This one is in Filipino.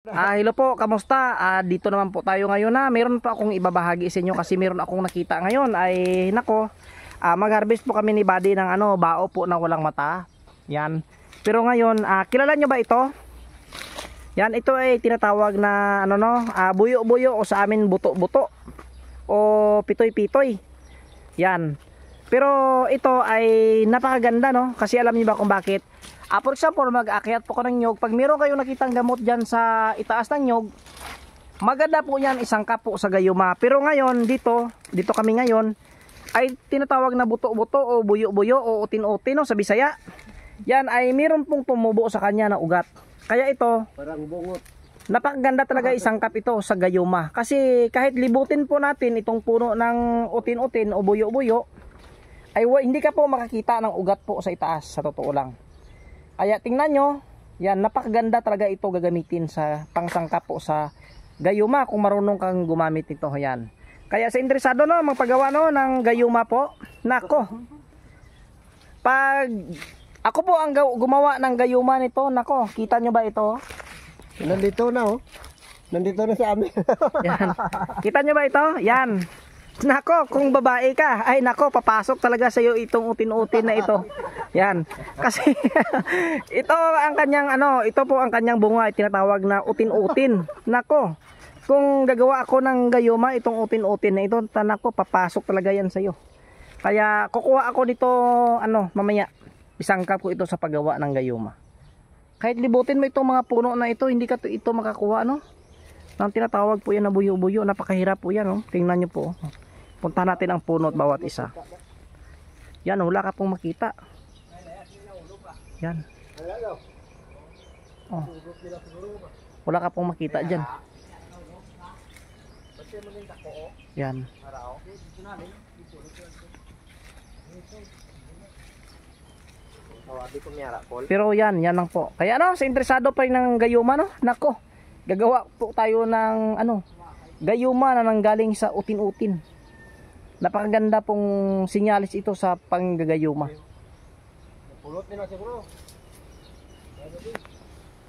Hello po, kamusta? Dito naman po tayo ngayon na meron pa akong ibabahagi sa inyo kasi meron akong nakita ngayon ay nako, mag-harvest po kami ni Buddy ng bao po na walang mata. Yan. Pero ngayon, kilala nyo ba ito? Yan, ito ay tinatawag na buyo-buyo o sa amin buto-buto o pitoy-pitoy. Yan. Pero ito ay napakaganda, no? Kasi alam niyo ba kung bakit? For example, mag-aakyat po ko ng nyog. Pag meron kayong nakitang gamot dyan sa itaas ng nyog, maganda po yan isangkap po sa gayuma. Pero ngayon, dito kami ngayon, ay tinatawag na buto-buto o buyo-buyo o utin-utin sa Bisaya. Yan ay meron pong tumubo sa kanya na ugat. Kaya ito, parang bungot. Napakaganda talaga isangkap ito sa gayuma. Kasi kahit libutin po natin itong puno ng utin-utin o buyo-buyo, ay hindi ka po makakita ng ugat po sa itaas, sa totoo lang. Kaya tingnan nyo, yan, napakaganda talaga ito gagamitin sa pangsangkap po sa gayuma kung marunong kang gumamit nito. Yan. Kaya sa interesado magpagawa ng gayuma po, nako. Pag ako po ang gumawa ng gayuma nito, nako, kita nyo ba ito? Nandito na Nandito na sa amin. Yan. Kita nyo ba ito? Yan. Nako, kung babae ka, ay nako, papasok talaga sa iyo itong utin-utin na ito. Yan. Kasi ito ang kanyang ito po ang kanyang bunga, tinatawag na utin-utin. Nako. Kung gagawa ako ng gayuma itong utin-utin na ito, nako, papasok talaga yan sa iyo. Kaya kukuha ako dito mamaya. Isangkap ko ito sa paggawa ng gayuma. Kahit libutin mo itong mga puno na ito, hindi ka ito makakuha Ang tinatawag po yan na buyo-buyo, napakahirap po yan Tingnan niyo po. Punta natin ang puno at bawat isa. Yan, wala ka pong makita. Yan. Oh. Wala ka pong makita dyan. Yan. Pero yan lang po. Kaya sa interesado pa rin ng gayuma nako. Gagawa po tayo ng gayuma na nanggaling sa utin-utin. Napakaganda pong sinyalis ito sa panggagayuma. Pulot din na siguro.